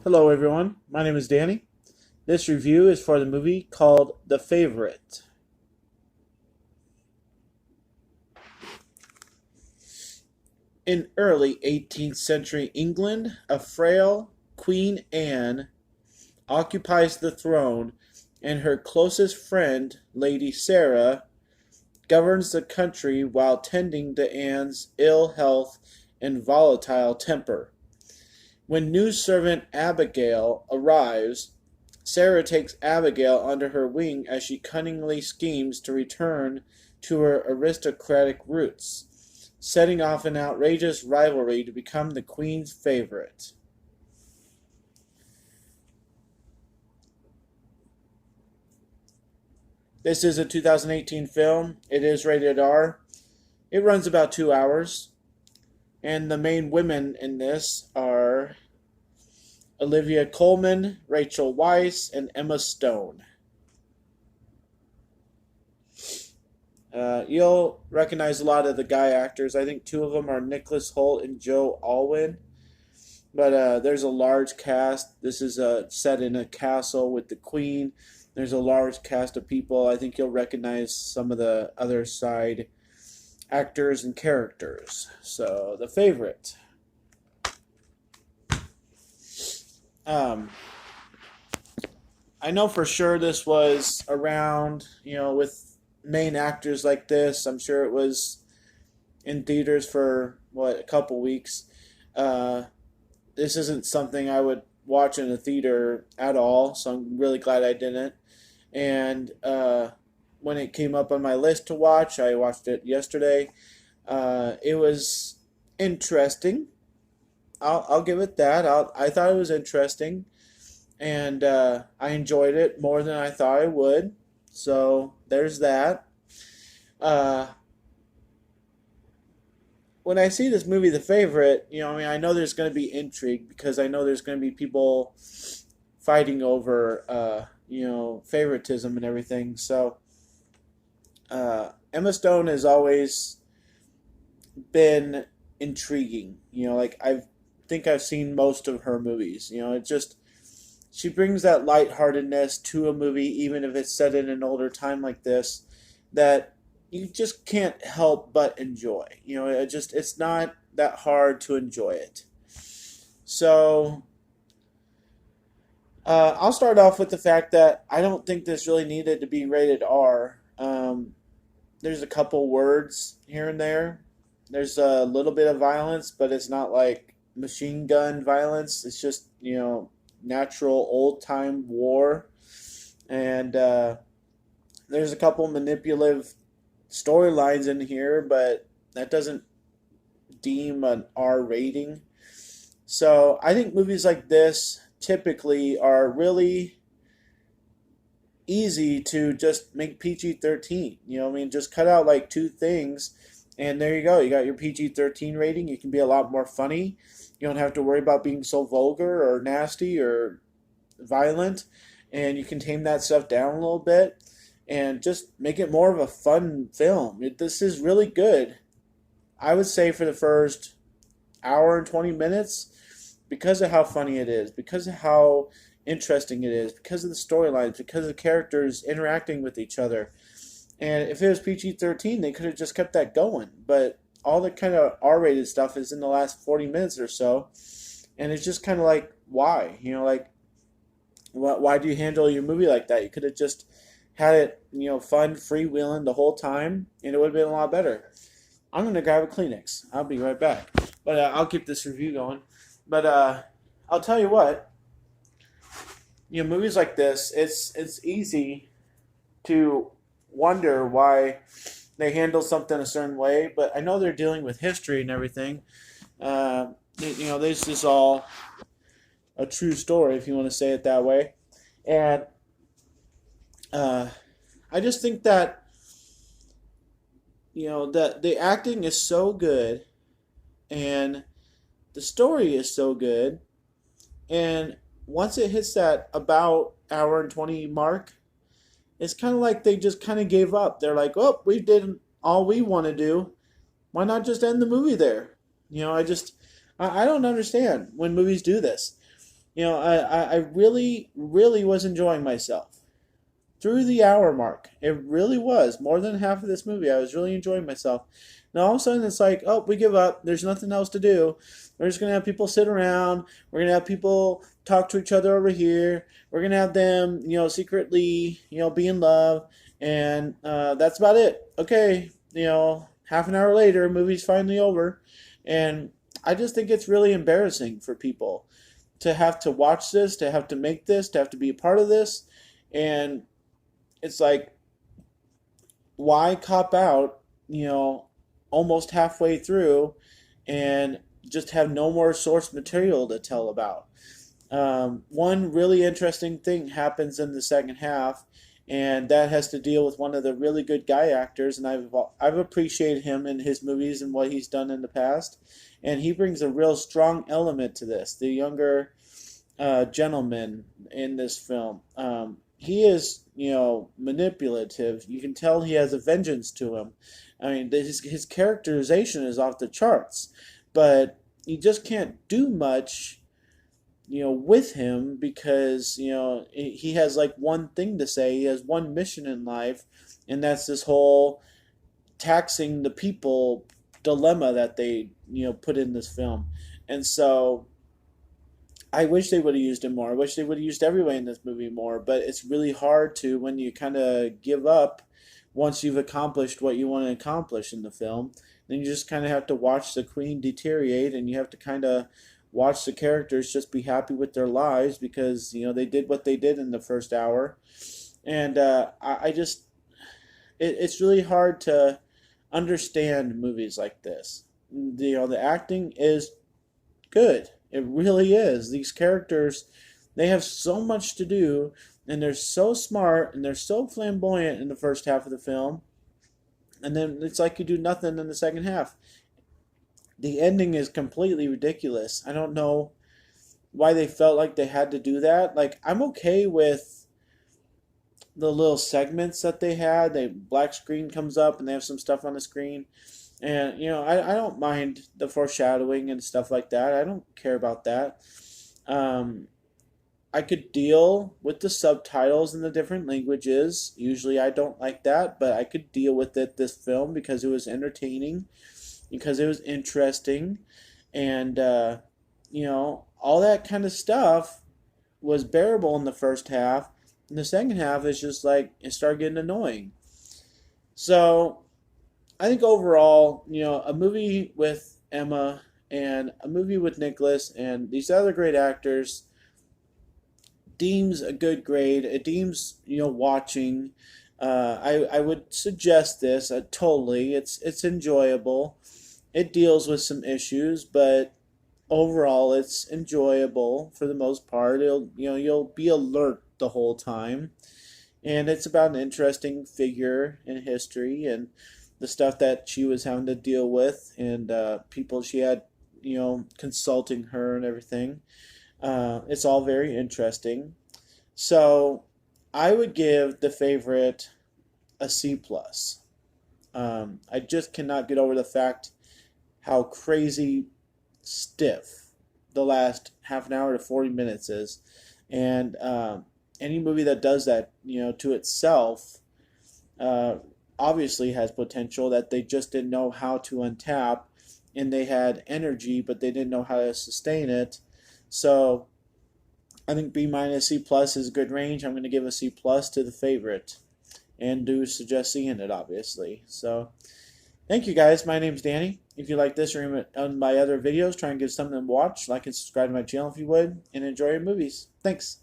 Hello, everyone. My name is Danny. This review is for the movie called The Favorite. In early 18th century England, a frail Queen Anne occupies the throne, and her closest friend, Lady Sarah, governs the country while tending to Anne's ill health and volatile temper. When news servant Abigail arrives, Sarah takes Abigail under her wing as she cunningly schemes to return to her aristocratic roots, setting off an outrageous rivalry to become the Queen's favorite. This is a 2018 film. It is rated R. It runs about 2 hours. And the main women in this are Olivia Colman, Rachel Weisz, and Emma Stone. You'll recognize a lot of the guy actors. I think two of them are Nicholas Hoult and Joe Alwyn. But there's a large cast. This is set in a castle with the Queen. There's a large cast of people. I think you'll recognize some of the other side actors and characters. So, The Favorite. Um, I know for sure this was around, with main actors like this. I'm sure it was in theaters for, a couple weeks. Uh, this isn't something I would watch in a theater at all, so I'm really glad I didn't. And when it came up on my list to watch, I watched it yesterday. It was interesting. I'll give it that. I thought it was interesting, and I enjoyed it more than I thought I would. So there's that. Uh, when I see this movie, The Favorite, I know there's going to be intrigue because I know there's going to be people fighting over, favoritism and everything. So Emma Stone has always been intriguing. I think I've seen most of her movies. It just she brings that lightheartedness to a movie, even if it's set in an older time like this, that you just can't help but enjoy. It's not that hard to enjoy it. So I'll start off with the fact that I don't think this really needed to be rated R. There's a couple words here and there. There's a little bit of violence, but it's not like machine gun violence. It's just, natural old time war. And there's a couple manipulative storylines in here, but that doesn't deem an R rating. So I think movies like this typically are really easy to just make PG-13. Just cut out like two things, and there you go. You got your PG-13 rating. You can be a lot more funny. You don't have to worry about being so vulgar or nasty or violent, and you can tame that stuff down a little bit and just make it more of a fun film. This is really good. I would say for the first hour and 20 minutes, because of how funny it is, because of how interesting it is, because of the storylines, because of the characters interacting with each other. And if it was PG-13, they could have just kept that going. But all the kind of R-rated stuff is in the last 40 minutes or so. And it's just kind of like, why? Why do you handle your movie like that? You could have just had it, fun, freewheeling the whole time, and it would have been a lot better. I'm going to grab a Kleenex. I'll be right back. But I'll keep this review going. But I'll tell you what, movies like this, it's easy to wonder why they handle something a certain way, but I know they're dealing with history and everything. This is all a true story, if you want to say it that way. And I just think that, the acting is so good, and the story is so good, and once it hits that about hour and 20 mark, it's kind of like they just kind of gave up. They're like, "Oh, we did all we want to do. Why not just end the movie there?" I don't understand when movies do this. I really, really was enjoying myself through the hour mark. It really was. More than half of this movie, I was really enjoying myself. Now all of a sudden it's like, oh, we give up. There's nothing else to do. We're just gonna have people sit around. We're gonna have people talk to each other over here. We're gonna have them, secretly, be in love, and that's about it. Okay, half an hour later, movie's finally over, and I just think it's really embarrassing for people to have to watch this, to have to make this, to have to be a part of this, and it's like, why cop out, almost halfway through and just have no more source material to tell about? One really interesting thing happens in the second half, and that has to deal with one of the really good guy actors, and I've appreciated him in his movies and what he's done in the past, and he brings a real strong element to this. The younger gentleman in this film. He is, manipulative. You can tell he has a vengeance to him. I mean, his characterization is off the charts, but you just can't do much, with him because, he has like one thing to say. He has one mission in life, and that's this whole taxing the people dilemma that they, put in this film. And so I wish they would have used him more. I wish they would have used everybody in this movie more, but it's really hard to when you kind of give up once you've accomplished what you want to accomplish in the film. Then you just kind of have to watch the queen deteriorate, and you have to kind of watch the characters just be happy with their lives because they did what they did in the first hour, and I just it's really hard to understand movies like this. The acting is good. It really is. These characters, they have so much to do, and they're so smart, and they're so flamboyant in the first half of the film, and then it's like you do nothing in the second half. The ending is completely ridiculous. I don't know why they felt like they had to do that. Like, I'm okay with the little segments that they had. The black screen comes up, and they have some stuff on the screen. And, I don't mind the foreshadowing and stuff like that. I don't care about that. Um, I could deal with the subtitles in the different languages. Usually I don't like that, but I could deal with it this film because it was entertaining, because it was interesting, and, all that kind of stuff was bearable in the first half. And the second half is just like, it started getting annoying. So I think overall, a movie with Emma and a movie with Nicholas and these other great actors deems a good grade. It deems, watching. I would suggest this totally. It's enjoyable. It deals with some issues, but overall, it's enjoyable for the most part. You'll be alert the whole time, and it's about an interesting figure in history and the stuff that she was having to deal with, and people she had, consulting her and everything. It's all very interesting. So I would give The Favorite a C plus. I just cannot get over the fact how crazy stiff the last half an hour to 40 minutes is, and any movie that does that, to itself, uh, obviously has potential that they just didn't know how to untap, and they had energy, but they didn't know how to sustain it. So I think B minus C plus is a good range. I'm going to give a C plus to The Favorite, and do suggest seeing it, obviously. So thank you guys. My name's Danny. If you like this or on my other videos, try and give something to watch. Like and subscribe to my channel if you would, and enjoy your movies. Thanks.